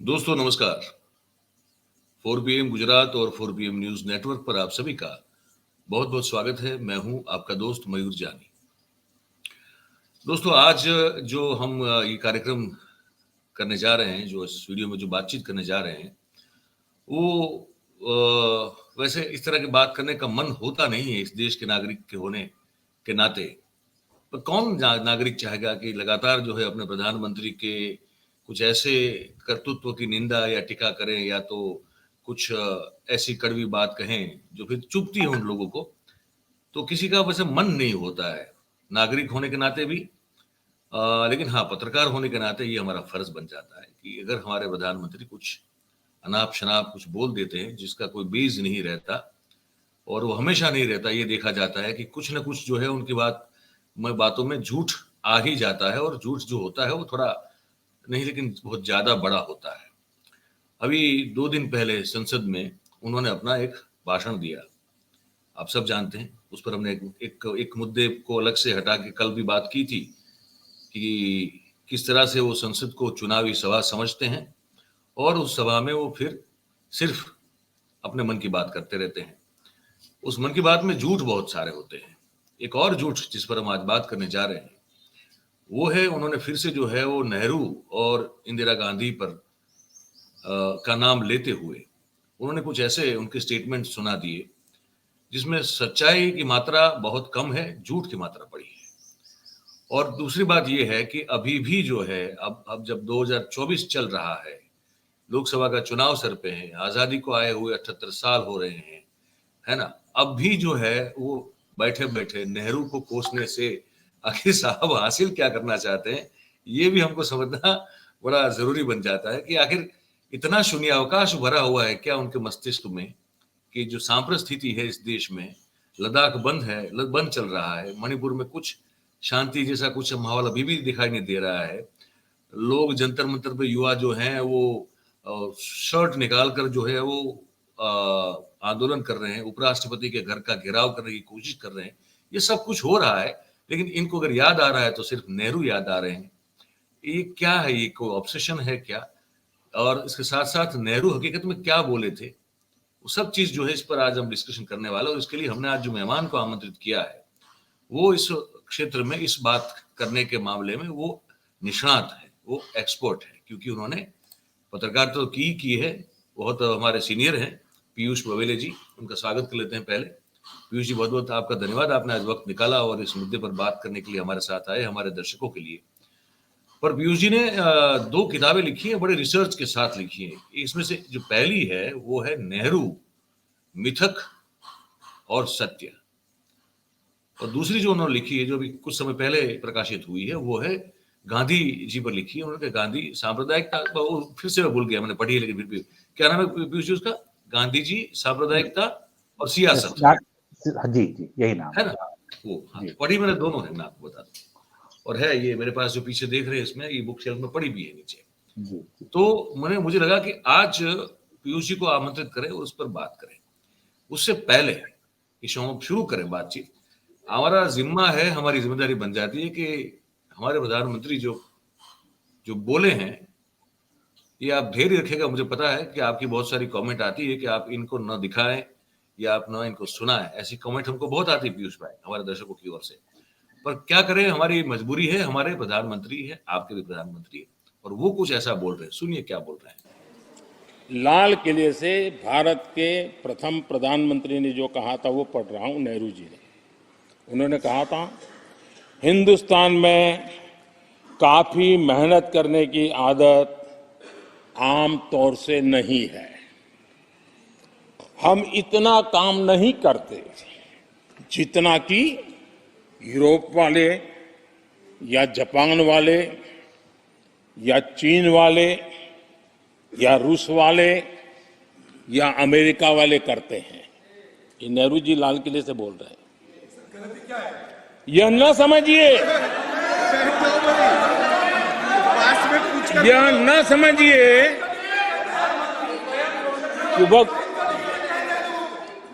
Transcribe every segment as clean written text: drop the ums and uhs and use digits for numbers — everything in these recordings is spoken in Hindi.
दोस्तों नमस्कार। 4PM गुजरात और 4PM न्यूज नेटवर्क पर आप सभी का बहुत बहुत स्वागत है। मैं हूं आपका दोस्त मयूर जानी। दोस्तों आज जो हम ये कार्यक्रम करने जा रहे हैं, जो इस वीडियो में जो बातचीत करने जा रहे हैं, वो वैसे इस तरह की बात करने का मन होता नहीं है इस देश के नागरिक के होने के नाते। पर कौन नागरिक चाहेगा कि लगातार जो है अपने प्रधानमंत्री के कुछ ऐसे कर्तृत्व की निंदा या टीका करें, या तो कुछ ऐसी कड़वी बात कहें जो फिर चुभती है उन लोगों को। तो किसी का वैसे मन नहीं होता है नागरिक होने के नाते भी, लेकिन हाँ, पत्रकार होने के नाते ये हमारा फर्ज बन जाता है कि अगर हमारे प्रधानमंत्री कुछ अनाप शनाप कुछ बोल देते हैं जिसका कोई बेस नहीं रहता, और वो हमेशा नहीं रहता, ये देखा जाता है कि कुछ ना कुछ जो है उनकी बातों में झूठ आ ही जाता है, और झूठ जो होता है वो थोड़ा नहीं लेकिन बहुत ज्यादा बड़ा होता है। अभी 2 दिन पहले संसद में उन्होंने अपना एक भाषण दिया, आप सब जानते हैं। उस पर हमने एक मुद्दे को अलग से हटा के कल भी बात की थी कि किस तरह से वो संसद को चुनावी सभा समझते हैं, और उस सभा में वो फिर सिर्फ अपने मन की बात करते रहते हैं। उस मन की बात में झूठ बहुत सारे होते हैं। एक और झूठ जिस पर हम आज बात करने जा रहे हैं वो है, उन्होंने फिर से जो है वो नेहरू और इंदिरा गांधी पर का नाम लेते हुए उन्होंने कुछ ऐसे उनके स्टेटमेंट सुना दिए जिसमें सच्चाई की मात्रा बहुत कम है, झूठ की मात्रा बड़ी है। और दूसरी बात यह है कि अभी भी जो है अब जब 2024 चल रहा है, लोकसभा का चुनाव सर पे है, आजादी को आए हुए 78 साल हो रहे हैं, है ना। अब भी जो है वो बैठे बैठे नेहरू को कोसने से आखिर साहब हासिल क्या करना चाहते हैं, ये भी हमको समझना बड़ा जरूरी बन जाता है कि आखिर इतना शून्यावकाश भरा हुआ है क्या उनके मस्तिष्क में कि जो सांप्रत स्थिति है इस देश में, लद्दाख बंद चल रहा है, मणिपुर में कुछ शांति जैसा कुछ माहौल अभी भी दिखाई नहीं दे रहा है। लोग जंतर मंतर पे युवा जो हैं वो शर्ट निकाल कर जो है वो आंदोलन कर रहे हैं, उपराष्ट्रपति के घर का घेराव करने की कोशिश कर रहे हैं। ये सब कुछ हो रहा है, लेकिन इनको अगर याद आ रहा है तो सिर्फ नेहरू याद आ रहे हैं। ये क्या है, ये कोई ऑब्सेशन है क्या? और इसके साथ साथ नेहरू हकीकत में क्या बोले थे, वो सब चीज जो है इस पर आज हम डिस्कशन करने वाले। और इसके लिए हमने आज जो मेहमान को आमंत्रित किया है वो इस क्षेत्र में इस बात करने के मामले में वो निष्णात है, वो एक्सपर्ट है, क्योंकि उन्होंने पत्रकारिता तो की है। बहुत हमारे सीनियर हैं पीयूष बवेले जी, उनका स्वागत कर लेते हैं। पहले पीयूष जी, बहुत बहुत आपका धन्यवाद, आपने आज वक्त निकाला और इस मुद्दे पर बात करने के लिए हमारे साथ आए, हमारे दर्शकों के लिए। पर पीयूष जी ने 2 किताबें लिखी हैं, बड़े रिसर्च के साथ लिखी हैं। इसमें से जो पहली है वो है नेहरू, मिथक और सत्य, और दूसरी जो उन्होंने लिखी है जो अभी कुछ समय पहले प्रकाशित हुई है वो है गांधी जी पर लिखी है। उन्होंने गांधी सांप्रदायिकता, फिर से मैं भूल गया, मैंने पढ़ी है लेकिन फिर भी क्या नाम है पीयूष जी उसका? गांधी जी, सांप्रदायिकता और सियासत। जी जी यही नाम है ना वो। हाँ, पढ़ी मैंने दोनों है, मैं आपको बता दूं। और है ये मेरे पास जो पीछे देख रहे हैं, इसमें ये बुक शेल्फ में पड़ी भी है नीचे। तो मुझे लगा कि आज पीयूष जी को आमंत्रित करें और उस पर बात करें। उससे पहले कि शुरू करें बातचीत, हमारा जिम्मा है, हमारी जिम्मेदारी बन जाती है कि हमारे प्रधानमंत्री जो बोले हैं ये आप धैर्य रखेगा। मुझे पता है कि आपकी बहुत सारी कमेंट आती है कि आप इनको न दिखाएं या आप न इनको सुनाएं, ऐसी कमेंट हमको बहुत आती है पीयूष भाई, हमारे दर्शकों की ओर से। पर क्या करें, हमारी मजबूरी है, हमारे प्रधानमंत्री है, आपके भी प्रधानमंत्री है, और वो कुछ ऐसा बोल रहे हैं। सुनिए क्या बोल रहे हैं। लाल किले से भारत के प्रथम प्रधानमंत्री ने जो कहा था वो पढ़ रहा हूं, नेहरू जी ने। उन्होंने कहा था, हिंदुस्तान में काफी मेहनत करने की आदत आम तौर से नहीं है। हम इतना काम नहीं करते जितना कि यूरोप वाले या जापान वाले या चीन वाले या रूस वाले या अमेरिका वाले करते हैं। ये नेहरू जी लाल किले से बोल रहे हैं। यह न समझिए, यह न समझिए कि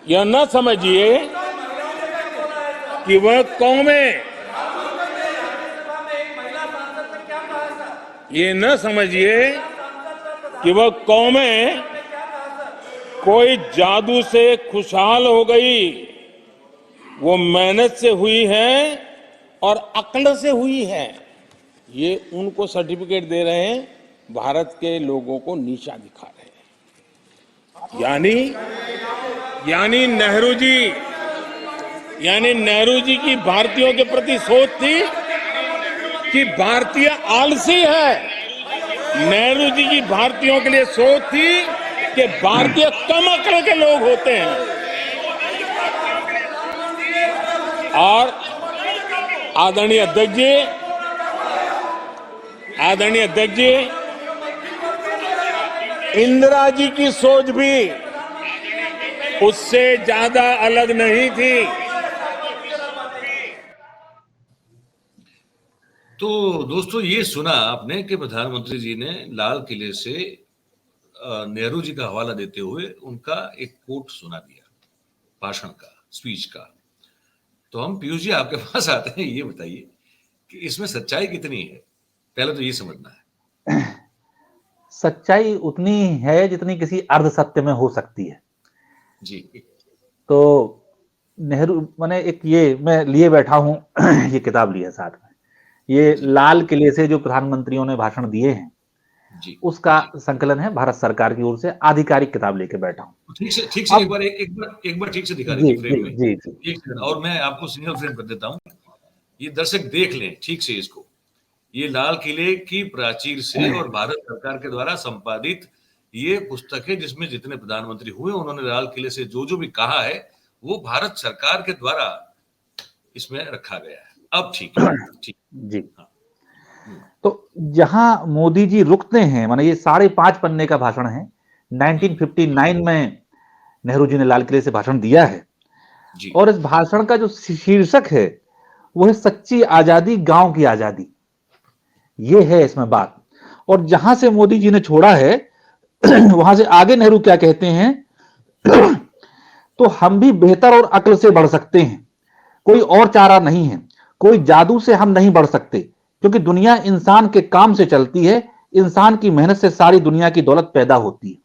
यह न समझिए कि वह कौमें, ये न समझिए कि वह कौमें कोई जादू से खुशहाल हो गई, वो मेहनत से हुई है और अक्ल से हुई है। ये उनको सर्टिफिकेट दे रहे हैं, भारत के लोगों को नीचा दिखा रहे हैं। यानी नेहरू जी की भारतीयों के प्रति सोच थी कि भारतीय आलसी है। नेहरू जी की भारतीयों के लिए सोच थी कि भारतीय कम अक्ल के लोग होते हैं। और आदरणीय अध्यक्ष जी, इंदिरा जी की सोच भी उससे ज्यादा अलग नहीं थी। तो दोस्तों, ये सुना आपने कि प्रधानमंत्री जी ने लाल किले से नेहरू जी का हवाला देते हुए उनका एक कोट सुना दिया, भाषण का, स्पीच का। तो हम पीयूष जी आपके पास आते हैं, ये बताइए कि इसमें सच्चाई कितनी है, पहले तो ये समझना है। सच्चाई उतनी है जितनी किसी अर्ध सत्य में हो सकती है जी। तो नेहरू, मैंने एक ये मैं लिए बैठा हूं ये किताब ली है साथ में, ये लाल किले से जो प्रधानमंत्रियों ने भाषण दिए हैं जी, उसका संकलन है, भारत सरकार की ओर से आधिकारिक किताब लेके बैठा हूं। ठीक से एक बार ठीक से दिखा जी दीजिए फ्रेम में। जी जी एक सेकंड, और मैं आपको सिंगल फ्रेम कर देता हूं, ये दर्शक देख लें ठीक से इसको। ये लाल किले की प्राचीर से और भारत सरकार के द्वारा संपादित ये पुस्तक है, जिसमें जितने प्रधानमंत्री हुए उन्होंने लाल किले से जो जो भी कहा है वो भारत सरकार के द्वारा इसमें रखा गया है। अब ठीक है, ठीक जी। हाँ। तो जहां मोदी जी रुकते हैं, माने ये 5.5 पन्ने का भाषण है, 1959 में नेहरू जी ने लाल किले से भाषण दिया है। जी। और इस भाषण का जो शीर्षक है वो है सच्ची आजादी, गांव की आजादी। ये है इसमें बात। और जहां से मोदी जी ने छोड़ा है वहां से आगे नेहरू क्या कहते हैं तो हम भी बेहतर और अक्ल से बढ़ सकते हैं, कोई और चारा नहीं है, कोई जादू से हम नहीं बढ़ सकते, क्योंकि दुनिया इंसान के काम से चलती है, इंसान की मेहनत से सारी दुनिया की दौलत पैदा होती है।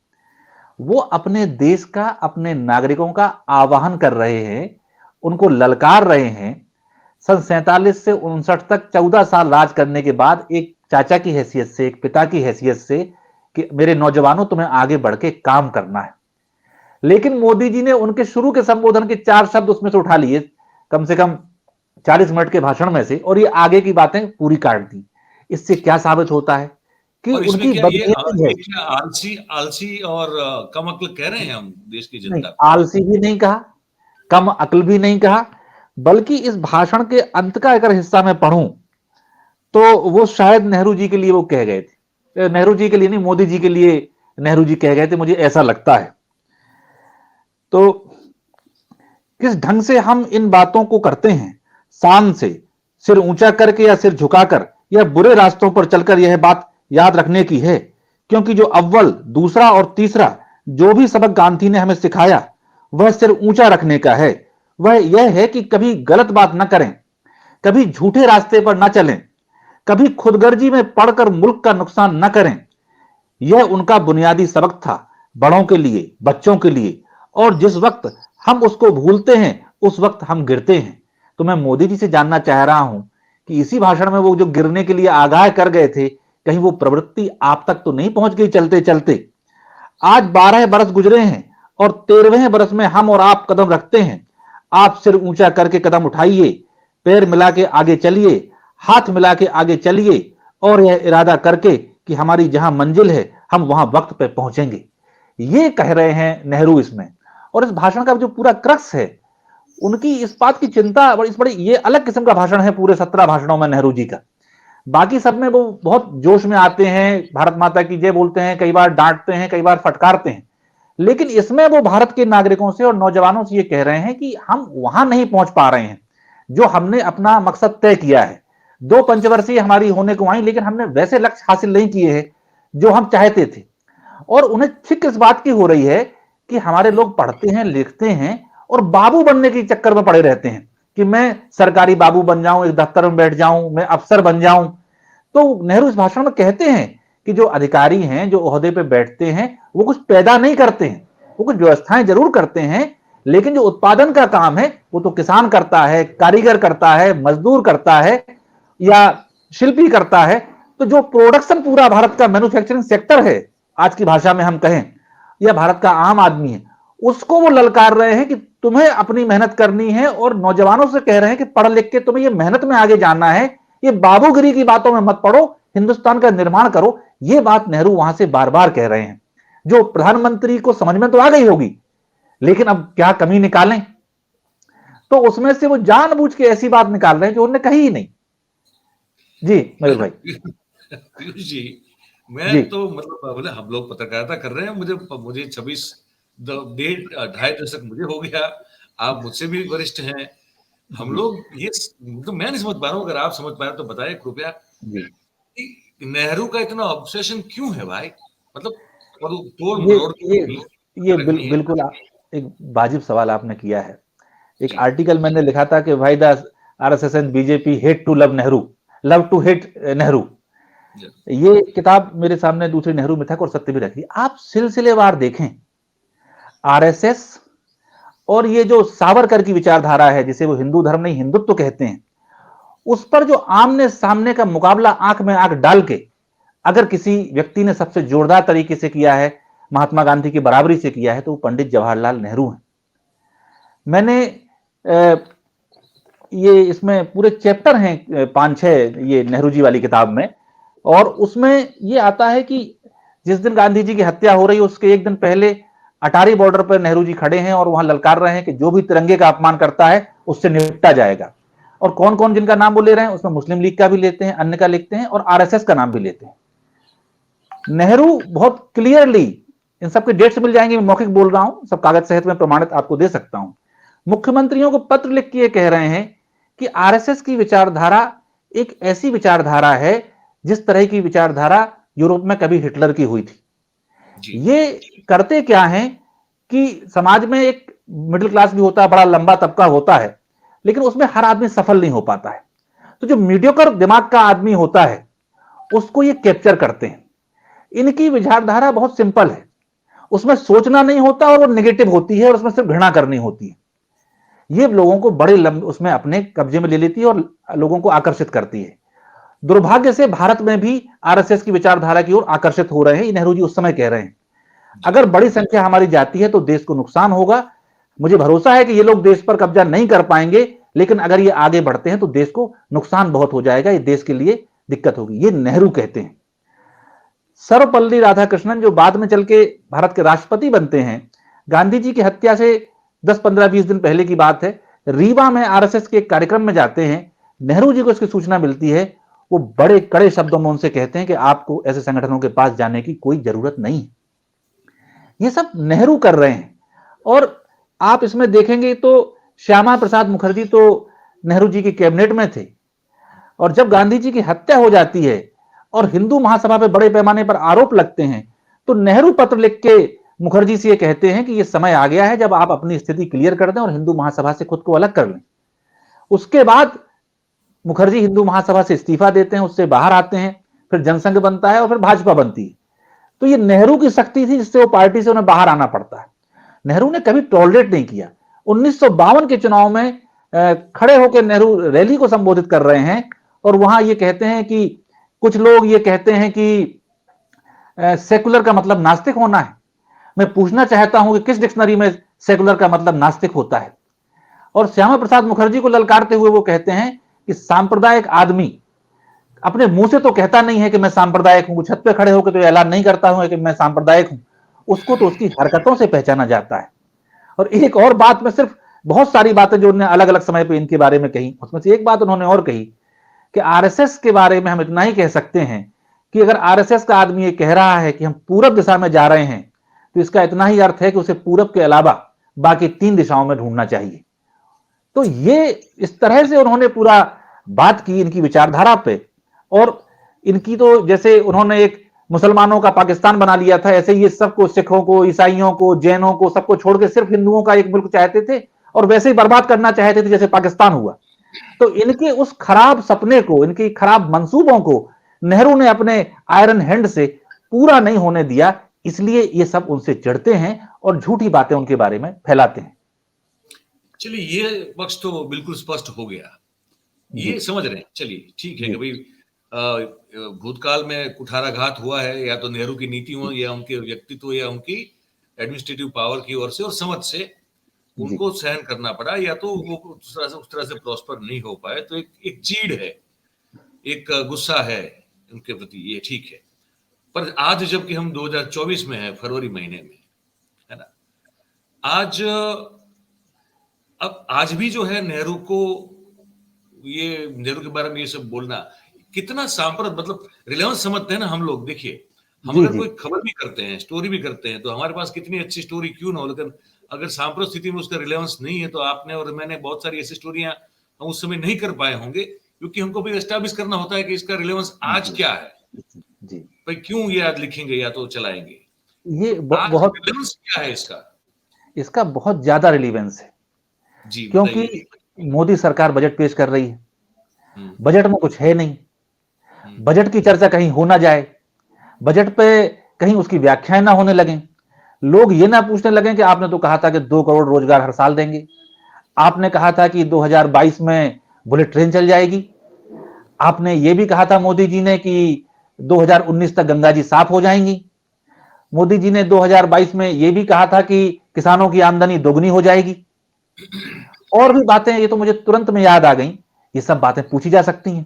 वो अपने देश का, अपने नागरिकों का आह्वान कर रहे हैं, उनको ललकार रहे हैं। सन 47 से 59 तक 14 साल राज करने के बाद एक चाचा की हैसियत से, एक पिता की हैसियत से, कि मेरे नौजवानों तुम्हें आगे बढ़ के काम करना है। लेकिन मोदी जी ने उनके शुरू के संबोधन के 4 शब्द उसमें से उठा लिए, कम से कम 40 मिनट के भाषण में से, और ये आगे की बातें पूरी काट दी। इससे क्या साबित होता है कि और इसमें उनकी क्या बदनीयती है। क्या आलसी और कम अक्ल कह रहे हैं हम देश की नहीं, जनता को? आलसी भी नहीं कहा, कम अक्ल भी नहीं कहा, बल्कि इस भाषण के अंत का अगर हिस्सा मैं पढ़ूं तो वो शायद नेहरू जी के लिए वो कह गए थे, नेहरू जी के लिए नहीं, मोदी जी के लिए नेहरू जी कह गए थे, मुझे ऐसा लगता है। तो किस ढंग से हम इन बातों को करते हैं, शान से, सिर ऊंचा करके या सिर झुकाकर या बुरे रास्तों पर चलकर, यह बात याद रखने की है। क्योंकि जो अव्वल, दूसरा और तीसरा जो भी सबक गांधी ने हमें सिखाया वह सिर ऊंचा रखने का है। वह यह है कि कभी गलत बात न करें, कभी झूठे रास्ते पर न चलें, कभी खुदगर्जी में पड़कर मुल्क का नुकसान न करें। यह उनका बुनियादी सबक था, बड़ों के लिए, बच्चों के लिए। और जिस वक्त हम उसको भूलते हैं उस वक्त हम गिरते हैं। तो मैं मोदी जी से जानना चाह रहा हूं कि इसी भाषण में वो जो गिरने के लिए आगाह कर गए थे, कहीं वो प्रवृत्ति आप तक तो नहीं पहुंच गई चलते चलते? आज 12 बरस गुजरे हैं और 13वें बरस में हम और आप कदम रखते हैं। आप सिर ऊंचा करके कदम उठाइए, पैर मिला के आगे चलिए, हाथ मिला के आगे चलिए, और यह इरादा करके कि हमारी जहां मंजिल है हम वहां वक्त पे पहुंचेंगे। ये कह रहे हैं नेहरू इसमें। और इस भाषण का जो पूरा क्रक्स है, उनकी इस बात की चिंता, इस बड़ी ये अलग किस्म का भाषण है पूरे 17 भाषणों में नेहरू जी का। बाकी सब में वो बहुत जोश में आते हैं, भारत माता की जय बोलते हैं, कई बार डांटते हैं, कई बार फटकारते हैं। लेकिन इसमें वो भारत के नागरिकों से और नौजवानों से ये कह रहे हैं कि हम वहां नहीं पहुंच पा रहे हैं जो हमने अपना मकसद तय किया है। 2 पंचवर्षीय हमारी होने को आई, लेकिन हमने वैसे लक्ष्य हासिल नहीं किए हैं जो हम चाहते थे। और उन्हें फिक्र इस बात की हो रही है कि हमारे लोग पढ़ते हैं, लिखते हैं और बाबू बनने के चक्कर में पड़े रहते हैं कि मैं सरकारी बाबू बन जाऊं, एक दफ्तर में बैठ जाऊं, मैं अफसर बन जाऊं। तो नेहरू इस भाषण में कहते हैं कि जो अधिकारी हैं, जो ओहदे पे बैठते हैं, वो कुछ पैदा नहीं करते हैं, वो कुछ व्यवस्थाएं जरूर करते हैं, लेकिन जो उत्पादन का काम है वो तो किसान करता है, कारीगर करता है, मजदूर करता है या शिल्पी करता है। तो जो प्रोडक्शन पूरा भारत का मैन्युफैक्चरिंग सेक्टर है, आज की भाषा में हम कहें, या भारत का आम आदमी है, उसको वो ललकार रहे हैं कि तुम्हें अपनी मेहनत करनी है, और नौजवानों से कह रहे हैं कि पढ़ लिख के तुम्हें ये मेहनत में आगे जाना है, ये बाबूगिरी की बातों में मत पड़ो, हिंदुस्तान का निर्माण करो। ये बात नेहरू वहां से बार बार कह रहे हैं, जो प्रधानमंत्री को समझ में तो आ गई होगी, लेकिन अब क्या कमी निकालें, तो उसमें से वो जानबूझ के ऐसी बात निकाल रहे हैं जो उन्होंने कही ही नहीं। जी मयूर भाई। पीयूष जी, जी मैं तो मतलब बोले हम लोग पत्रकारिता कर रहे हैं, मुझे मुझे 26 डेढ़ ढाई दशक मुझे हो गया, आप मुझसे भी वरिष्ठ हैं। हम लोग ये तो मैं नहीं समझ पा रहा हूँ, अगर आप समझ पा रहे तो बताएं कृपया जी। कि नेहरू का इतना ऑब्सेशन क्यों है भाई? मतलब और तोड़ ये मरोड़ ये ये रखनी है। बिल्कुल एक वाजिब सवाल आपने किया है। एक जी आर्टिकल मैंने लिखा था कि भाई the RSS and BJP hate to love Nehru, love to hate Nehru. जी ये किताब मेरे सामने दूसरी नेहरू मिथक और सत्य भी रखी। आप सिलसिलेवार देखें, आरएसएस और ये जो सावरकर की विचारधारा है, जिसे वो हिंदू धर्म नहीं हिंदुत्व कहते हैं, उस पर जो आमने सामने का मुकाबला आंख में आंख डाल के अगर किसी व्यक्ति ने सबसे जोरदार तरीके से किया है, महात्मा गांधी की बराबरी से किया है, तो वो पंडित जवाहरलाल नेहरू हैं। मैंने ये इसमें पूरे चैप्टर हैं 5-6 ये नेहरू जी वाली किताब में, और उसमें ये आता है कि जिस दिन गांधी जी की हत्या हो रही है उसके एक दिन पहले अटारी बॉर्डर पर नेहरू जी खड़े हैं और वहां ललकार रहे हैं कि जो भी तिरंगे का अपमान करता है उससे निपटा जाएगा। और कौन कौन जिनका नाम वो ले रहे हैं, उसमें मुस्लिम लीग का भी लेते हैं, अन्य का लिखते हैं, और आरएसएस का नाम भी लेते हैं। नेहरू बहुत क्लियरली, इन सबके डेट्स मिल जाएंगे, मैं मौखिक बोल रहा हूं, सब कागज सहित में प्रमाणित आपको दे सकता हूं, मुख्यमंत्रियों को पत्र लिख के कह रहे हैं कि आरएसएस की विचारधारा एक ऐसी विचारधारा है जिस तरह की विचारधारा यूरोप में कभी हिटलर की हुई थी। जी ये करते क्या है कि समाज में एक मिडिल क्लास भी होता है, बड़ा लंबा तबका होता है, लेकिन उसमें हर आदमी सफल नहीं हो पाता है। तो जो मीडियोकर दिमाग का आदमी होता है उसको ये कैप्चर करते हैं। इनकी विचारधारा बहुत सिंपल है, उसमें सोचना नहीं होता और वो नेगेटिव होती है, और उसमें सिर्फ घृणा करनी होती है। ये लोगों को बड़े उसमें अपने कब्जे में ले लेती है और लोगों को आकर्षित करती है। दुर्भाग्य से भारत में भी आरएसएस की विचारधारा की ओर आकर्षित हो रहे हैं, नेहरू जी उस समय कह रहे हैं। अगर बड़ी संख्या हमारी जाती है तो देश को नुकसान होगा। मुझे भरोसा है कि ये लोग देश पर कब्जा नहीं कर पाएंगे, लेकिन अगर ये आगे बढ़ते हैं तो देश को नुकसान बहुत हो जाएगा, ये देश के लिए दिक्कत होगी। ये नेहरू कहते हैं। सर्वपल्ली राधाकृष्णन जो बाद में चल के भारत के राष्ट्रपति बनते हैं, गांधी जी की हत्या से 10-15-20 दिन पहले की बात है, रीवा में आरएसएस के एक कार्यक्रम में जाते हैं, नेहरू जी को इसकी सूचना मिलती है। वो बड़े कड़े शब्दों में उनसे कहते हैं कि आपको ऐसे संगठनों के पास जाने की कोई जरूरत नहीं है। ये सब नेहरू कर रहे हैं। और आप इसमें देखेंगे तो श्यामा प्रसाद मुखर्जी तो नेहरू जी की कैबिनेट में थे, और जब गांधी जी की हत्या हो जाती है और हिंदू महासभा पे बड़े पैमाने पर आरोप लगते हैं, तो नेहरू पत्र लिख के मुखर्जी से ये कहते हैं कि ये समय आ गया है जब आप अपनी स्थिति क्लियर कर दें और हिंदू महासभा से खुद को अलग कर लें। उसके बाद मुखर्जी हिंदू महासभा से इस्तीफा देते हैं, उससे बाहर आते हैं, फिर जनसंघ बनता है और फिर भाजपा बनती है। तो ये नेहरू की शक्ति थी जिससे वो पार्टी से उन्हें बाहर आना पड़ता है। नेहरू ने कभी टॉलरेट नहीं किया। 1952 के चुनाव में खड़े होकर नेहरू रैली को संबोधित कर रहे हैं, और वहां ये कहते हैं कि कुछ लोग ये कहते हैं कि सेकुलर का मतलब नास्तिक होना है। मैं पूछना चाहता हूं कि किस डिक्शनरी में सेकुलर का मतलब नास्तिक होता है। और श्यामा प्रसाद मुखर्जी को ललकारते हुए वो कहते हैं कि सांप्रदायिक आदमी अपने मुंह से तो कहता नहीं है कि मैं सांप्रदायिक हूं, छत पे खड़े होकर तो ऐलान नहीं करता हूं कि मैं सांप्रदायिक हूं, उसको तो उसकी हरकतों से पहचाना जाता है। और एक और बात में, सिर्फ बहुत सारी बातें जो उन्होंने अलग अलग समय पे इनके बारे में कही, उसमें से एक बात उन्होंने और कही कि आरएसएस के बारे में हम इतना ही कह सकते हैं कि अगर आरएसएस का आदमी ये कह रहा है कि हम पूरब दिशा में जा रहे हैं, तो इसका इतना ही अर्थ है कि उसे पूरब के अलावा बाकी 3 दिशाओं में ढूंढना चाहिए। तो ये इस तरह से उन्होंने पूरा बात की इनकी विचारधारा पे। और इनकी तो जैसे उन्होंने एक मुसलमानों का पाकिस्तान बना लिया था, ऐसे ये सबको, सिखों को, ईसाइयों को, जैनों को, सबको छोड़ के सिर्फ हिंदुओं का एक मुल्क चाहते थे, और वैसे ही बर्बाद करना चाहते थे जैसे पाकिस्तान हुआ। तो इनके उस खराब सपने को, इनके खराब मंसूबों को नेहरू ने अपने आयरन हैंड से पूरा नहीं होने दिया, इसलिए ये सब उनसे चिढ़ते हैं और झूठी बातें उनके बारे में फैलाते हैं। चलिए, ये पक्ष तो बिल्कुल स्पष्ट हो गया, ये समझ रहे हैं। चलिए ठीक है कि भाई भूतकाल में कुठाराघात हुआ है, या तो नेहरू की नीति हो, या उनके व्यक्तित्व, या उनकी एडमिनिस्ट्रेटिव पावर की ओर से और समझ से उनको सहन करना पड़ा, या तो वो उस तरह से प्रॉस्पर नहीं हो पाए। तो एक चीड़ है, एक गुस्सा है उनके प्रति, ये ठीक है। पर आज जबकि हम 2024 में है, फरवरी महीने में है ना, आज भी जो है नेहरू के बारे में ये सब बोलना कितना सांप्रत, मतलब रिलेवेंस समझते हैं ना हम लोग। देखिए, हम अगर कोई खबर भी करते हैं, स्टोरी भी करते हैं, तो हमारे पास कितनी अच्छी स्टोरी क्यों ना हो, लेकिन अगर सांप्रत स्थिति में उसका रिलेवेंस नहीं है, तो आपने और मैंने बहुत सारी ऐसी स्टोरियां हम उस समय नहीं कर पाए होंगे, क्योंकि हमको भी एस्टैब्लिश करना होता है कि इसका रिलेवेंस आज क्या है, भाई क्यों ये आज लिखेंगे या तो चलाएंगे। ये बहुत रिलेवेंस क्या है इसका बहुत ज्यादा रिलेवेंस है जी, क्योंकि मोदी सरकार बजट पेश कर रही है, बजट में कुछ है नहीं, बजट की चर्चा कहीं हो ना जाए, बजट पे कहीं उसकी व्याख्याएं ना होने लगे, लोग ये ना पूछने लगे कि आपने तो कहा था कि 2 करोड़ रोजगार हर साल देंगे, आपने कहा था कि 2022 में बुलेट ट्रेन चल जाएगी, आपने ये भी कहा था मोदी जी ने कि 2019 तक गंगा जी साफ हो जाएंगी, मोदी जी ने 2022 में ये भी कहा था कि किसानों की आमदनी दोगुनी हो जाएगी, और भी बातें, ये तो मुझे तुरंत में याद आ गई। ये सब बातें पूछी जा सकती हैं,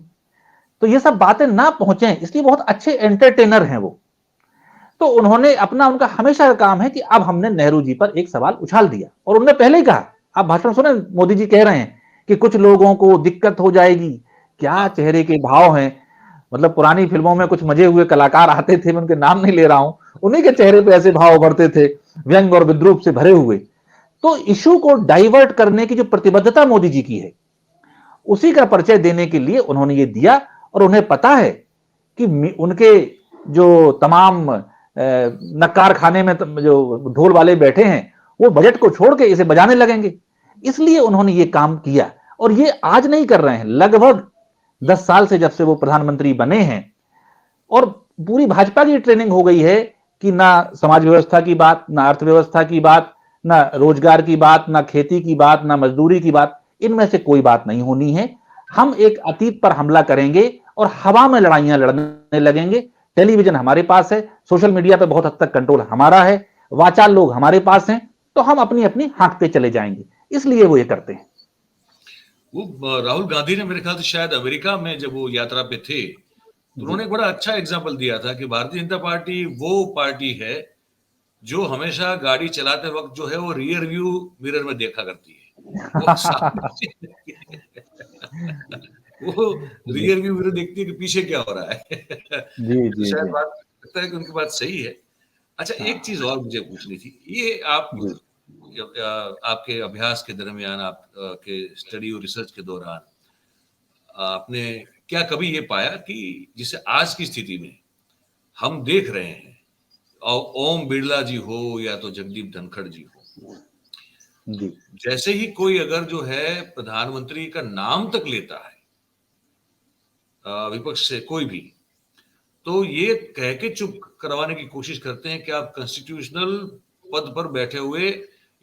तो ये सब बातें ना पहुंचे, इसलिए बहुत अच्छे एंटरटेनर हैं वो। तो उन्होंने उनका हमेशा का काम है कि अब हमने नेहरू जी पर एक सवाल उछाल दिया, और उन्होंने पहले ही कहा, आप भाषण सुने, मोदी जी कह रहे हैं कि कुछ लोगों को दिक्कत हो जाएगी। क्या चेहरे के भाव हैं, मतलब पुरानी फिल्मों में कुछ मजे हुए कलाकार आते थे, मैं उनके नाम नहीं ले रहा हूं, उन्हीं के चेहरे पे ऐसे भाव उभरते थे, व्यंग और विद्रूप से भरे हुए। तो इशू को डाइवर्ट करने की जो प्रतिबद्धता मोदी जी की है, उसी का परिचय देने के लिए उन्होंने ये दिया, और उन्हें पता है कि उनके जो तमाम नक्कार खाने में जो ढोल वाले बैठे हैं, वो बजट को छोड़ के इसे बजाने लगेंगे, इसलिए उन्होंने ये काम किया। और ये आज नहीं कर रहे हैं, लगभग 10 साल से, जब से वो प्रधानमंत्री बने हैं, और पूरी भाजपा की ट्रेनिंग हो गई है कि ना समाज व्यवस्था की बात, ना अर्थव्यवस्था की बात, ना रोजगार की बात, ना खेती की बात, ना मजदूरी की बात, इनमें से कोई बात नहीं होनी है। हम एक अतीत पर हमला करेंगे और हवा में लड़ाइयां लड़ने लगेंगे। टेलीविजन हमारे पास है, सोशल मीडिया पे बहुत हद तक कंट्रोल हमारा है, वाचाल लोग हमारे पास हैं, तो हम अपनी अपनी हाँकते चले जाएंगे, इसलिए वो ये करते हैं। वो राहुल गांधी ने मेरे ख्याल से शायद अमेरिका में जब वो यात्रा पे थे, तो उन्होंने बड़ा अच्छा एग्जाम्पल दिया था कि भारतीय जनता पार्टी वो पार्टी है जो हमेशा गाड़ी चलाते वक्त जो है वो रियर व्यू मिरर में देखा करती है। वो रियर व्यू मिरर देखती है कि पीछे क्या हो रहा है। तो शायद बात लगता है कि उनकी बात सही है। अच्छा, एक चीज और मुझे पूछनी थी, ये आपके अभ्यास के दरमियान, आपके स्टडी और रिसर्च के दौरान, आपने क्या कभी ये पाया कि जिसे आज की स्थिति में हम देख रहे हैं, ओम बिरला जी हो या तो जगदीप धनखड़ जी हो, जैसे ही कोई अगर जो है प्रधानमंत्री का नाम तक लेता है विपक्ष से कोई भी, तो ये कह के चुप करवाने की कोशिश करते हैं कि आप कॉन्स्टिट्यूशनल पद पर बैठे हुए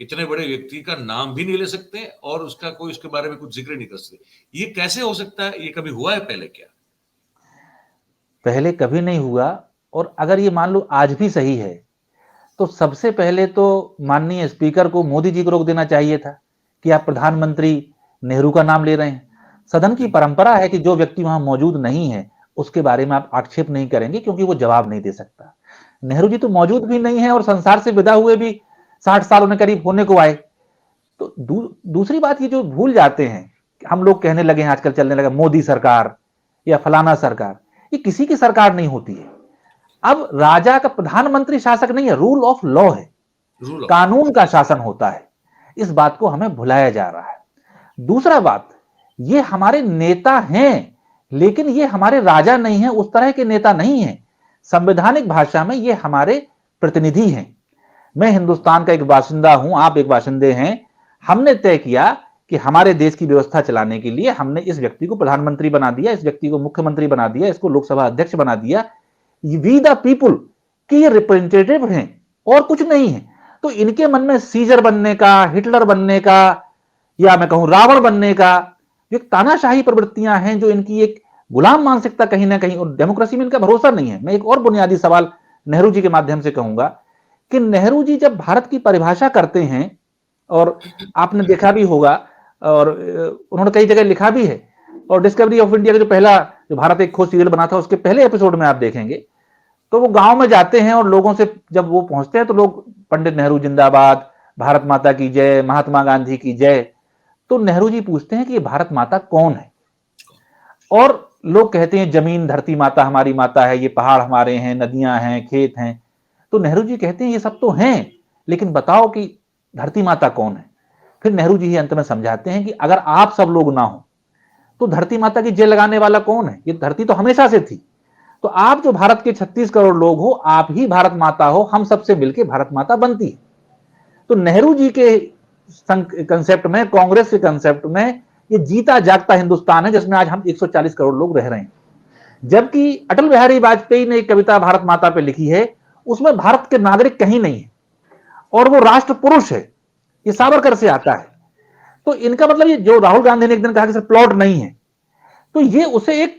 इतने बड़े व्यक्ति का नाम भी नहीं ले सकते और उसका कोई उसके बारे में कुछ जिक्र नहीं कर सकते। ये कैसे हो सकता है? ये कभी हुआ है पहले क्या? पहले कभी नहीं हुआ, और अगर ये मान लो आज भी सही है, तो सबसे पहले तो माननीय स्पीकर को मोदी जी को रोक देना चाहिए था कि आप प्रधानमंत्री नेहरू का नाम ले रहे हैं। सदन की परंपरा है कि जो व्यक्ति वहां मौजूद नहीं है उसके बारे में आप आक्षेप नहीं करेंगे, क्योंकि वो जवाब नहीं दे सकता। नेहरू जी तो मौजूद भी नहीं है और संसार से विदा हुए भी 60 साल उन्हें करीब होने को आए। तो दूसरी बात, ये जो भूल जाते हैं, हम लोग कहने लगे हैं, आजकल चलने लगा मोदी सरकार या फलाना सरकार, ये किसी की सरकार नहीं होती है। अब राजा का प्रधानमंत्री शासक नहीं है, रूल ऑफ लॉ है, कानून का शासन होता है। इस बात को हमें भुलाया जा रहा है। दूसरा बात, ये हमारे नेता हैं, लेकिन ये हमारे राजा नहीं है, उस तरह के नेता नहीं है। संवैधानिक भाषा में ये हमारे प्रतिनिधि हैं। मैं हिंदुस्तान का एक बाशिंदा हूं, आप एक बाशिंदे हैं। हमने तय किया कि हमारे देश की व्यवस्था चलाने के लिए हमने इस व्यक्ति को प्रधानमंत्री बना दिया, इस व्यक्ति को मुख्यमंत्री बना दिया, इसको लोकसभा अध्यक्ष बना दिया, वी द पीपुल कि ये रिप्रेजेंटेटिव हैं और कुछ नहीं है। तो इनके मन में सीजर बनने का, हिटलर बनने का, या मैं कहूं रावण बनने का, जो एक तानाशाही प्रवृत्तियां हैं, जो इनकी एक गुलाम मानसिकता कहीं ना कहीं, और डेमोक्रेसी में इनका भरोसा नहीं है। मैं एक और बुनियादी सवाल नेहरू जी के माध्यम से कहूंगा कि नेहरू जी जब भारत की परिभाषा करते हैं, और आपने देखा भी होगा और उन्होंने कई जगह लिखा भी है, और डिस्कवरी ऑफ इंडिया का जो पहला जो भारत एक खोज सीरियल बना था उसके पहले एपिसोड में आप देखेंगे तो वो गांव में जाते हैं और लोगों से जब वो पहुंचते हैं तो लोग पंडित नेहरू जिंदाबाद, भारत माता की जय, महात्मा गांधी की जय। तो नेहरू जी पूछते हैं कि ये भारत माता कौन है, और लोग कहते हैं जमीन धरती माता हमारी माता है, ये पहाड़ हमारे हैं, नदियां हैं, खेत हैं। तो नेहरू जी कहते हैं ये सब तो हैं, लेकिन बताओ कि धरती माता कौन है। फिर नेहरू जी अंत में समझाते हैं कि अगर आप सब लोग ना हो तो धरती माता की जय लगाने वाला कौन है, ये धरती तो हमेशा से थी। तो आप जो भारत के 36 करोड़ लोग हो, आप ही भारत माता हो, हम सबसे मिलकर भारत माता बनती है। तो नेहरू जी के कंसेप्ट में, कांग्रेस के कंसेप्ट में, ये जीता जागता हिंदुस्तान है जिसमें आज हम 140 करोड़ लोग रह रहे हैं। जबकि अटल बिहारी वाजपेयी ने एक कविता भारत माता पे लिखी है, उसमें भारत के नागरिक कहीं नहीं है और वो राष्ट्र पुरुष है, ये सावरकर से आता है। तो इनका मतलब ये जो राहुल गांधी ने एक दिन कहा कि सर प्लॉट नहीं है, तो ये उसे एक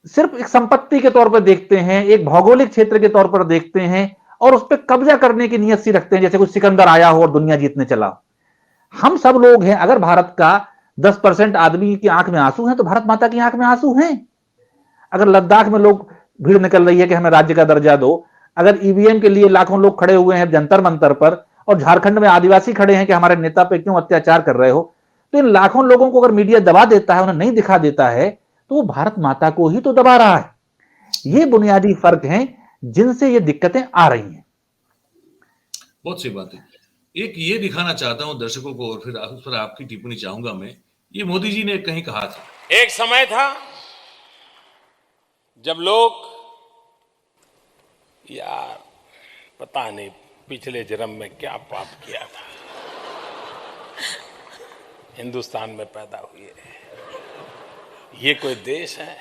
सिर्फ एक संपत्ति के तौर पर देखते हैं, एक भौगोलिक क्षेत्र के तौर पर देखते हैं और उस पर कब्जा करने की नियत सी रखते हैं, जैसे कोई सिकंदर आया हो और दुनिया जीतने चला। हम सब लोग हैं, अगर भारत का 10% आदमी की आंख में आंसू हैं तो भारत माता की आंख में आंसू हैं। अगर लद्दाख में लोग भीड़ निकल रही है कि हमें राज्य का दर्जा दो, अगर ईवीएम के लिए लाखों लोग खड़े हुए हैं जंतर मंतर पर, और झारखंड में आदिवासी खड़े हैं कि हमारे नेता पे क्यों अत्याचार कर रहे हो, तो इन लाखों लोगों को अगर मीडिया दबा देता है, उन्हें नहीं दिखा देता है, तो वो भारत माता को ही तो दबा रहा है। ये बुनियादी फर्क हैं जिनसे ये दिक्कतें आ रही हैं। बहुत सी बात है। एक ये दिखाना चाहता हूं दर्शकों को और फिर उस पर आपकी टिप्पणी चाहूंगा मैं। ये मोदी जी ने कहीं कहा था, एक समय था जब लोग यार पता नहीं पिछले जन्म में क्या पाप किया था, हिंदुस्तान में पैदा हुए, ये कोई देश है,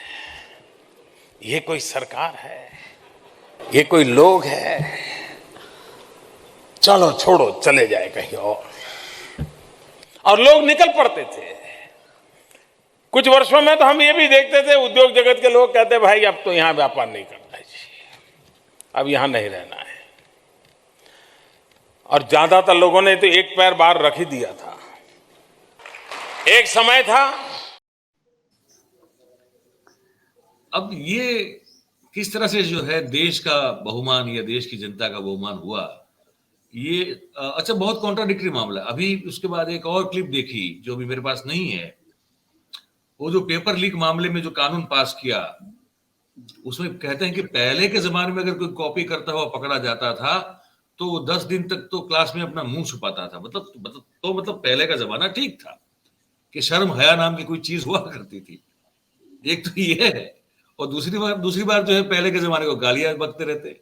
ये कोई सरकार है, ये कोई लोग है, चलो छोड़ो चले जाए कहीं और लोग निकल पड़ते थे। कुछ वर्षों में तो हम ये भी देखते थे, उद्योग जगत के लोग कहते भाई अब तो यहां व्यापार नहीं करना है जी, अब यहां नहीं रहना है। और ज्यादातर लोगों ने तो एक पैर बाहर रख ही दिया था। एक समय था। अब ये किस तरह से जो है देश का बहुमान या देश की जनता का बहुमान हुआ, ये अच्छा बहुत कॉन्ट्राडिक्टरी मामला। अभी उसके बाद एक और क्लिप देखी जो अभी मेरे पास नहीं है, वो जो पेपर लीक मामले में जो कानून पास किया, उसमें कहते हैं कि पहले के जमाने में अगर कोई कॉपी करता हुआ पकड़ा जाता था तो वो 10 दिन तक तो क्लास में अपना मुंह छुपाता था। मतलब पहले का जमाना ठीक था कि शर्म हया नाम की कोई चीज हुआ करती थी। एक तो ये है, और दूसरी बार जो है पहले के जमाने को गालियां बकते रहते।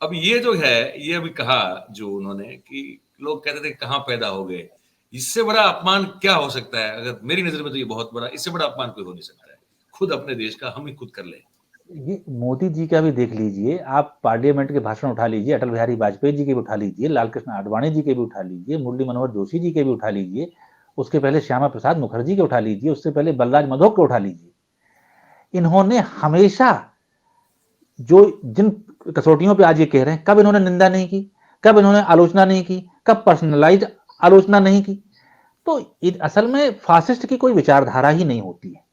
अब ये जो है, ये अभी कहा जो उन्होंने कि लोग कहते थे कहां पैदा हो गए, इससे बड़ा अपमान क्या हो सकता है? अगर मेरी नजर में तो ये बहुत बड़ा, इससे बड़ा अपमान कोई हो नहीं सकता है। खुद अपने देश का हम ही खुद कर ले। ये मोदी जी का भी देख लीजिए, आप पार्लियामेंट के भाषण उठा लीजिए, अटल बिहारी वाजपेयी जी के भी उठा लीजिए, लाल कृष्ण आडवाणी जी के भी उठा लीजिए, मुरली मनोहर जोशी जी के भी उठा लीजिए, उसके पहले श्यामा प्रसाद मुखर्जी के उठा लीजिए, उससे पहले बलराज मधोक के उठा लीजिए। इन्होंने हमेशा जो जिन कसौटियों पे आज ये कह रहे हैं, कब इन्होंने निंदा नहीं की, कब इन्होंने आलोचना नहीं की, कब पर्सनलाइज आलोचना नहीं की। तो असल में फासिस्ट की कोई विचारधारा ही नहीं होती है,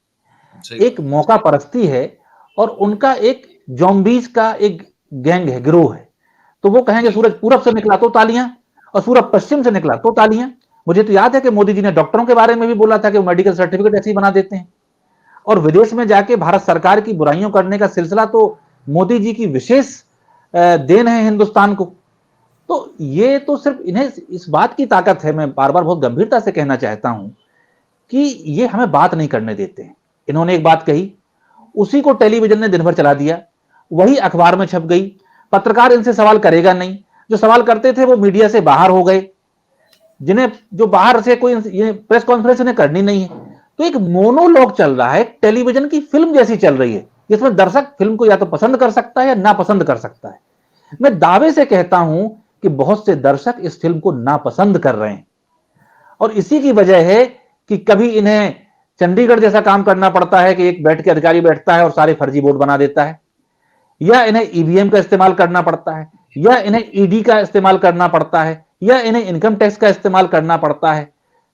एक मौका परस्ती है और उनका एक जॉम्बीज का एक गैंग है, गिरोह है। तो वो कहेंगे सूरज पूरब से निकला तो तालियां, और सूरज पश्चिम से निकला तो तालियां। मुझे तो याद है कि मोदी जी ने डॉक्टरों के बारे में भी बोला था कि वो मेडिकल सर्टिफिकेट ऐसे ही बना देते हैं, और विदेश में जाके भारत सरकार की बुराइयों करने का सिलसिला तो मोदी जी की विशेष देन है हिंदुस्तान को। तो ये तो सिर्फ इन्हें इस बात की ताकत है, मैं बार बार बहुत गंभीरता से कहना चाहता हूं कि ये हमें बात नहीं करने देते हैं। इन्होंने एक बात कही, उसी को टेलीविजन ने दिन भर चला दिया, वही अखबार में छप गई, पत्रकार इनसे सवाल करेगा नहीं, जो सवाल करते थे वो मीडिया से बाहर हो गए। जिन्हें जो बाहर से कोई ये प्रेस कॉन्फ्रेंस इन्हें करनी नहीं है, तो एक मोनोलॉग चल रहा है, टेलीविजन की फिल्म जैसी चल रही है, जिसमें दर्शक फिल्म को या तो पसंद कर सकता है या नापसंद कर सकता है। मैं दावे से कहता हूं कि बहुत से दर्शक इस फिल्म को नापसंद कर रहे हैं, और इसी की वजह है कि कभी इन्हें चंडीगढ़ जैसा काम करना पड़ता है कि एक बैठ के अधिकारी बैठता है और सारे फर्जी वोट बना देता है, या इन्हें ईवीएम का इस्तेमाल करना पड़ता है, या इन्हें ईडी का इस्तेमाल करना पड़ता है, या इन्हें इनकम टैक्स का इस्तेमाल करना पड़ता है।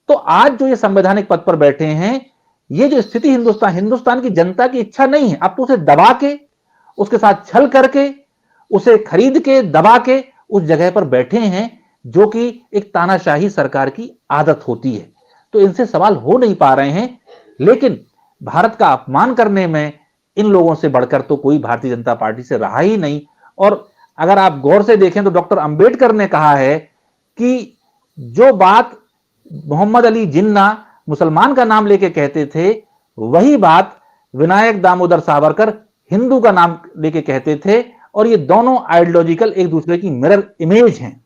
तो आज जो ये संवैधानिक पद पर बैठे हैं, ये जो स्थिति हिंदुस्तान की जनता की इच्छा नहीं है। अब तो उसे दबा के, उसके साथ छल करके, उसे खरीद के, दबा के उस जगह पर बैठे हैं, जो कि एक तानाशाही सरकार की आदत होती है। तो इनसे सवाल हो नहीं पा रहे हैं। लेकिन भारत का अपमान करने में इन लोगों से बढ़कर तो कोई भारतीय जनता पार्टी से रहा ही नहीं। और अगर आप गौर से देखें तो डॉक्टर अंबेडकर ने कहा है कि जो बात मोहम्मद अली जिन्ना मुसलमान का नाम लेके कहते थे, वही बात विनायक दामोदर सावरकर हिंदू का नाम लेके कहते थे, और ये दोनों आइडियोलॉजिकल एक दूसरे की मिरर इमेज हैं,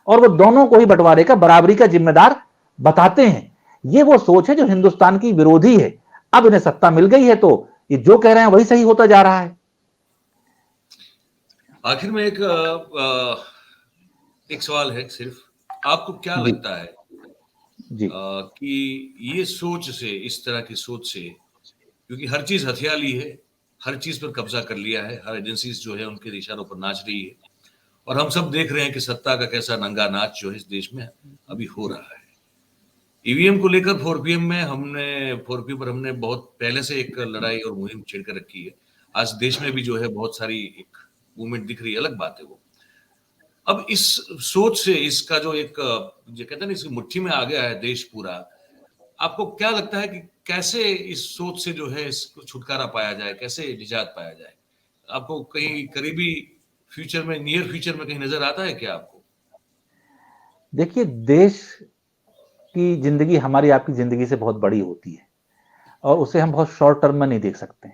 और वो दोनों को ही बंटवारे का, बराबरी का जिम्मेदार बताते हैं। ये वो सोच है जो हिंदुस्तान की विरोधी है। अब इन्हें सत्ता मिल गई है तो ये जो कह रहे हैं वही सही होता जा रहा है। आखिर में एक सवाल है सिर्फ, आपको क्या लगता है जी कि ये सोच से, इस तरह की सोच से, क्योंकि हर चीज हथिया ली है, हर चीज पर कब्जा कर लिया है, हर एजेंसीज जो है उनके इशारों पर नाच रही है, और हम सब देख रहे हैं कि सत्ता का कैसा नंगा नाच जो है इस देश में अभी हो रहा है। ईवीएम को लेकर 4PM पर हमने बहुत पहले से एक लड़ाई और मुहिम छेड़ कर रखी है। आज देश में भी जो है बहुत सारी एक मूवमेंट दिख रही है, अलग बात है वो। अब इस सोच से, इसका जो एक जो कहते हैं ना, इसकी मुट्ठी में आ गया है देश पूरा, आपको क्या लगता है कि कैसे इस सोच से जो है इसको छुटकारा पाया जाए, कैसे निजात पाया जाए? आपको कहीं करीबी फ्यूचर में, नियर फ्यूचर में कहीं नजर आता है क्या आपको? देखिए, देश की जिंदगी हमारी आपकी जिंदगी से बहुत बड़ी होती है, और उसे हम बहुत शॉर्ट टर्म में नहीं देख सकते।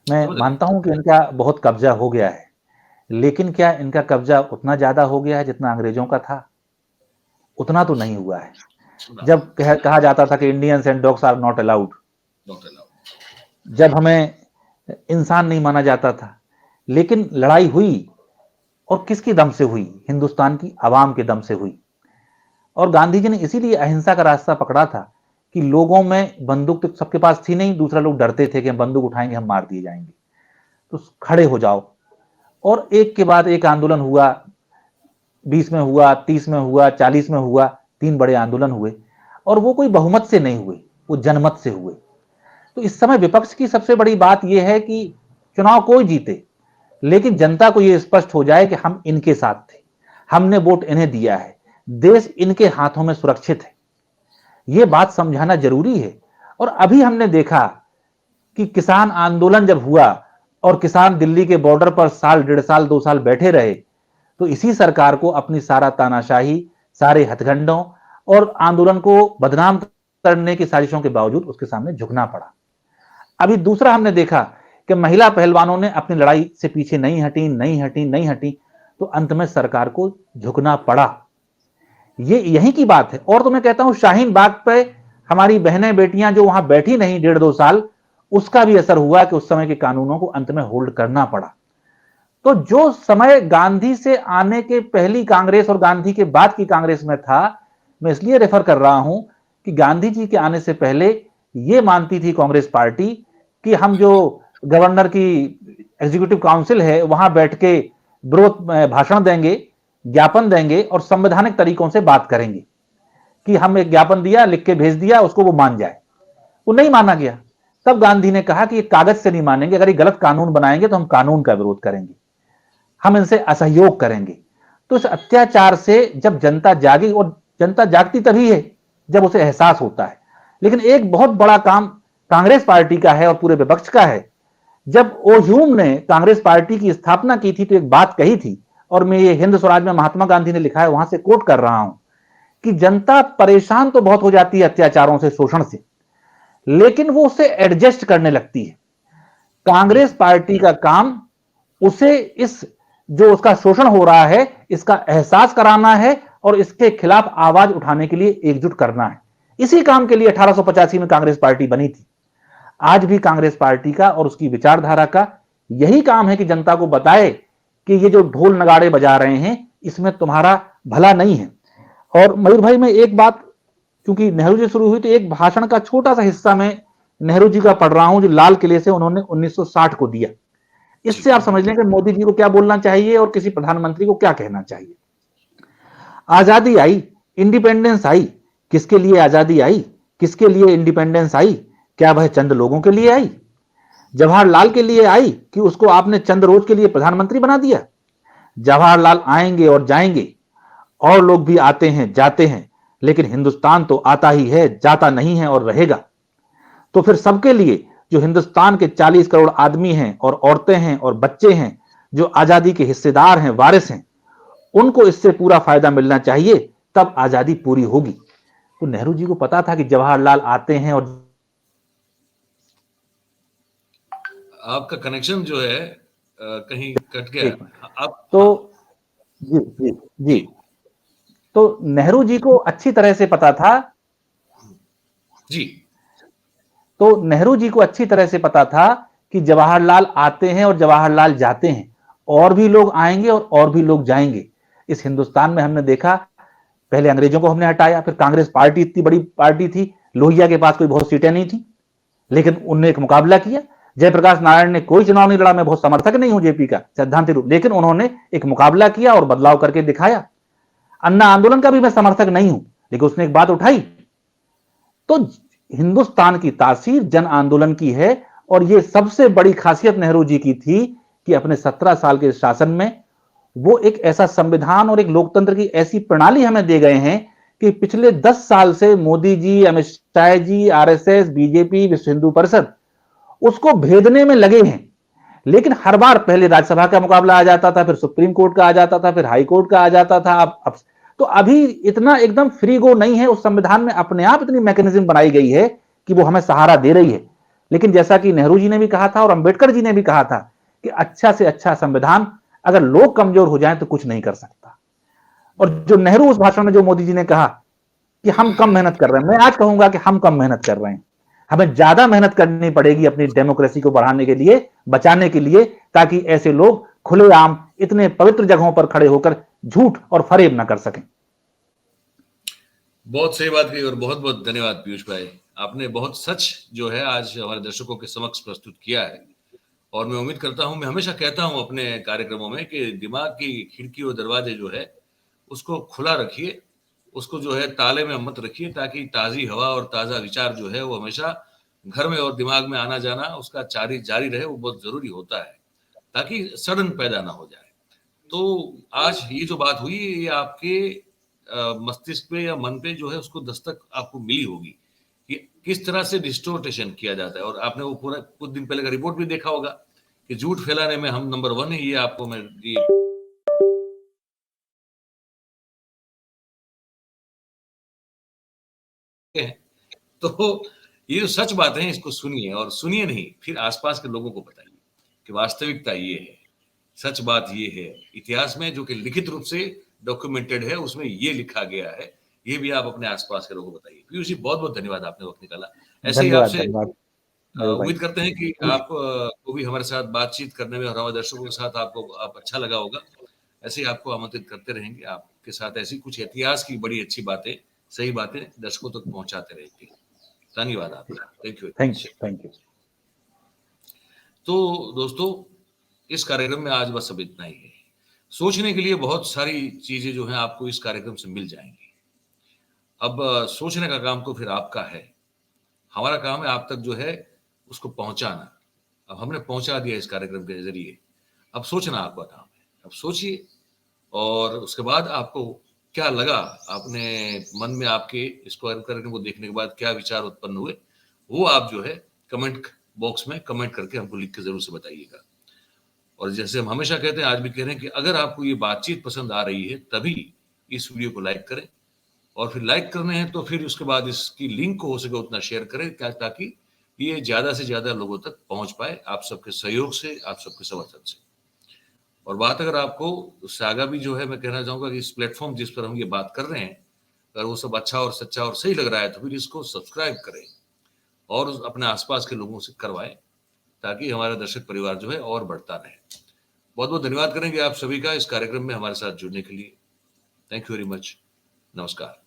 मैं मानता हूं कि इनका बहुत कब्जा हो गया है, लेकिन क्या इनका कब्जा उतना ज्यादा हो गया है जितना अंग्रेजों का था? उतना तो नहीं हुआ है। जब कहा जाता था कि Indians and dogs are not allowed, जब हमें इंसान नहीं माना जाता था, लेकिन लड़ाई हुई, और किसकी दम से हुई? हिंदुस्तान की आवाम के दम से हुई। और गांधी जी ने इसीलिए अहिंसा का रास्ता पकड़ा था कि लोगों में बंदूक तो सबके पास थी नहीं, दूसरा लोग डरते थे कि हम बंदूक उठाएंगे हम मार दिए जाएंगे, तो खड़े हो जाओ। और एक के बाद एक आंदोलन हुआ, 20 में हुआ, 30 में हुआ, 40 में हुआ, 3 बड़े आंदोलन हुए, और वो कोई बहुमत से नहीं हुए, वो जनमत से हुए। तो इस समय विपक्ष की सबसे बड़ी बात यह है कि चुनाव कोई जीते, लेकिन जनता को यह स्पष्ट हो जाए कि हम इनके साथ थे, हमने वोट इन्हें दिया है, देश इनके हाथों में सुरक्षित है। यह बात समझाना जरूरी है। और अभी हमने देखा कि किसान आंदोलन जब हुआ और किसान दिल्ली के बॉर्डर पर साल, 1.5 साल, 2 साल बैठे रहे, तो इसी सरकार को अपनी सारा तानाशाही, सारे हथकंडों और आंदोलन को बदनाम करने की साजिशों के बावजूद उसके सामने झुकना पड़ा। अभी दूसरा हमने देखा कि महिला पहलवानों ने अपनी लड़ाई से पीछे नहीं हटी, तो अंत में सरकार को झुकना पड़ा। ये यही की बात है। और तो मैं कहता हूं, शाहीन बाग पे हमारी बहनें बेटियां जो वहां बैठी नहीं 1.5-2 साल, उसका भी असर हुआ कि उस समय के कानूनों को अंत में होल्ड करना पड़ा। तो जो समय गांधी से आने के पहली कांग्रेस और गांधी के बाद की कांग्रेस में था, मैं इसलिए रेफर कर रहा हूं कि गांधी जी के आने से पहले यह मानती थी कांग्रेस पार्टी कि हम जो गवर्नर की एग्जीक्यूटिव काउंसिल है वहां बैठ के विरोध भाषण देंगे, ज्ञापन देंगे और संवैधानिक तरीकों से बात करेंगे कि हम एक ज्ञापन दिया, लिख के भेज दिया, उसको वो मान जाए। वो नहीं माना गया। तब गांधी ने कहा कि ये कागज से नहीं मानेंगे, अगर ये गलत कानून बनाएंगे तो हम कानून का विरोध करेंगे, हम इनसे असहयोग करेंगे। तो इस अत्याचार से जब जनता जागी, और जनता जागती तभी है जब उसे एहसास होता है। लेकिन एक बहुत बड़ा काम कांग्रेस पार्टी का है और पूरे विपक्ष का है। जब ओ ह्यूम ने कांग्रेस पार्टी की स्थापना की थी तो एक बात कही थी, और मैं ये हिंद स्वराज में महात्मा गांधी ने लिखा है, वहां से कोट कर रहा हूं कि जनता परेशान तो बहुत हो जाती है अत्याचारों से, शोषण से, लेकिन वो उसे एडजस्ट करने लगती है। कांग्रेस पार्टी का काम उसे इस जो उसका शोषण हो रहा है इसका एहसास कराना है और इसके खिलाफ आवाज उठाने के लिए एकजुट करना है। इसी काम के लिए 1885 में कांग्रेस पार्टी बनी थी। आज भी कांग्रेस पार्टी का और उसकी विचारधारा का यही काम है कि जनता को बताए कि ये जो ढोल नगाड़े बजा रहे हैं इसमें तुम्हारा भला नहीं है। और मयूर भाई, मैं एक बात, क्योंकि नेहरू जी शुरू हुई, तो एक भाषण का छोटा सा हिस्सा मैं नेहरू जी का पढ़ रहा हूं जो लाल किले से उन्होंने 1960 को दिया। इससे आप समझ लें कि मोदी जी को क्या बोलना चाहिए और किसी प्रधानमंत्री को क्या कहना चाहिए। आजादी आई, इंडिपेंडेंस आई, किसके लिए आजादी आई, किसके लिए इंडिपेंडेंस आई? क्या वह चंद लोगों के लिए आई? जवाहरलाल के लिए आई कि उसको आपने चंद रोज के लिए प्रधानमंत्री बना दिया? जवाहरलाल आएंगे और जाएंगे, और लोग भी आते हैं जाते हैं, लेकिन हिंदुस्तान तो आता ही है, जाता नहीं है और रहेगा। तो फिर सबके लिए, जो हिंदुस्तान के 40 करोड़ आदमी हैं और औरतें हैं और बच्चे हैं, जो आजादी के हिस्सेदार हैं, वारिस हैं, उनको इससे पूरा फायदा मिलना चाहिए, तब आजादी पूरी होगी। तो नेहरू जी को पता था कि जवाहरलाल आते हैं और आपका कनेक्शन जो है कहीं कट गया। एक मिनट। आप तो जी जी जी, जी तो नेहरू जी को अच्छी तरह से पता था, जी तो नेहरू जी को अच्छी तरह से पता था कि जवाहरलाल आते हैं और जवाहरलाल जाते हैं, और भी लोग आएंगे और भी लोग जाएंगे। इस हिंदुस्तान में हमने देखा, पहले अंग्रेजों को हमने हटाया, फिर कांग्रेस पार्टी इतनी बड़ी पार्टी थी, लोहिया के पास कोई बहुत सीटें नहीं थी, लेकिन उनने एक मुकाबला किया। जयप्रकाश नारायण ने कोई चुनाव नहीं लड़ा, मैं बहुत समर्थक नहीं हूं जेपी का सैद्धांतिक रूप, लेकिन उन्होंने एक मुकाबला किया और बदलाव करके दिखाया। अन्ना आंदोलन का भी मैं समर्थक नहीं हूं, लेकिन उसने एक बात उठाई। तो हिंदुस्तान की तासीर जन आंदोलन की है, और यह सबसे बड़ी खासियत नेहरू जी की थी कि अपने 17 साल के शासन में वो एक ऐसा संविधान और एक लोकतंत्र की ऐसी प्रणाली हमें दे गए हैं कि पिछले 10 साल से मोदी जी, अमित शाह जी, आरएसएस, बीजेपी, विश्व हिंदू परिषद उसको भेदने में लगे हैं। लेकिन हर बार पहले राज्यसभा का मुकाबला आ जाता था, फिर सुप्रीम कोर्ट का आ जाता था, फिर हाई कोर्ट का आ जाता था। अब तो अभी इतना एकदम फ्री गो नहीं है। उस संविधान में अपने आप इतनी मैकेनिज्म बनाई गई है कि वो हमें सहारा दे रही है। लेकिन जैसा कि नेहरू जी ने भी कहा था और अंबेडकर जी ने भी कहा था कि अच्छा से अच्छा संविधान अगर लोग कमजोर हो जाएं तो कुछ नहीं कर सकता। और जो नेहरू उस भाषण में जो मोदी जी ने कहा कि हम कम मेहनत कर रहे हैं, मैं आज कहूंगा कि हम कम मेहनत कर रहे हैं। हमें ज्यादा मेहनत करनी पड़ेगी अपनी डेमोक्रेसी को बढ़ाने के लिए, बचाने के लिए, ताकि ऐसे लोग खुलेआम इतने पवित्र जगहों पर खड़े होकर झूठ और फरेब न कर सकें। बहुत सही बात कही और बहुत बहुत धन्यवाद पीयूष भाई। आपने बहुत सच जो है आज हमारे दर्शकों के समक्ष प्रस्तुत किया है। और मैं उम्मीद करता हूं, मैं हमेशा कहता हूं अपने कार्यक्रमों में कि दिमाग की खिड़की और दरवाजे जो है उसको खुला रखिए, उसको जो है ताले में मत रखिए, ताकि ताज़ी हवा और ताज़ा विचार जो है वो हमेशा घर में और दिमाग में आना जाना उसका जारी रहे। वो बहुत ज़रूरी होता है ताकि सड़न पैदा ना हो जाए। तो आज ये जो बात हुई, ये आपके मस्तिष्क पे या मन पे जो है उसको दस्तक आपको मिली होगी कि किस तरह से डिस्टोर्टेशन किया जाता है। और आपने वो पूरा कुछ दिन पहले का रिपोर्ट भी देखा होगा कि झूठ फैलाने में हम नंबर 1 है। ये आपको मैं ये हैं। तो ये जो सच बात है इसको सुनिए, और सुनिए नहीं, फिर आसपास के लोगों को बताइए कि वास्तविकता ये है, सच बात ये है। इतिहास में जो कि लिखित रूप से डॉक्यूमेंटेड है उसमें ये लिखा गया है, ये भी आप अपने आसपास के लोगों को बताइए। पीयूष जी बहुत बहुत धन्यवाद, आपने वक्त निकाला। ऐसे ही धन्यवाद, आपसे धन्यवाद मेरे भाई। उम्मीद करते हैं कि आप को भी हमारे साथ बातचीत करने में और हमारे दर्शकों के साथ आपको अच्छा लगा होगा। ऐसे ही आपको आमंत्रित करते रहेंगे, आपके साथ ऐसी कुछ इतिहास की बड़ी अच्छी बातें, सही बातें दर्शकों तक पहुंचाते रहेंगे। धन्यवाद आपका। Thank you. Thank you, thank you. तो दोस्तों, इस कार्यक्रम में आज बस अब इतना ही है। सोचने के लिए बहुत सारी चीजें जो हैं आपको इस कार्यक्रम से मिल जाएंगी। अब सोचने का काम तो फिर आपका है, हमारा काम है आप तक जो है उसको पहुंचाना। अब हमने पहुंचा दिया इस कार्यक्रम के जरिए, अब सोचना आपका काम है। अब सोचिए, और उसके बाद आपको क्या लगा, आपने मन में आपके इसको कार्यक्रम को देखने के बाद क्या विचार उत्पन्न हुए, वो आप जो है कमेंट बॉक्स में कमेंट करके हमको लिख के जरूर से बताइएगा। और जैसे हम हमेशा कहते हैं, आज भी कह रहे हैं कि अगर आपको ये बातचीत पसंद आ रही है तभी इस वीडियो को लाइक करें, और फिर लाइक करने हैं तो फिर उसके बाद इसकी लिंक को हो सके उतना शेयर करें, ताकि ये ज्यादा से ज्यादा लोगों तक पहुंच पाए, आप सबके सहयोग से, आप सबके समर्थन से। और बात अगर आपको उससे आगे भी जो है मैं कहना चाहूंगा कि इस प्लेटफॉर्म जिस पर हम ये बात कर रहे हैं, अगर वो सब अच्छा और सच्चा और सही लग रहा है तो फिर इसको सब्सक्राइब करें और अपने आसपास के लोगों से करवाएं, ताकि हमारा दर्शक परिवार जो है और बढ़ता रहे। बहुत बहुत धन्यवाद करेंगे आप सभी का इस कार्यक्रम में हमारे साथ जुड़ने के लिए। Thank you very much. नमस्कार।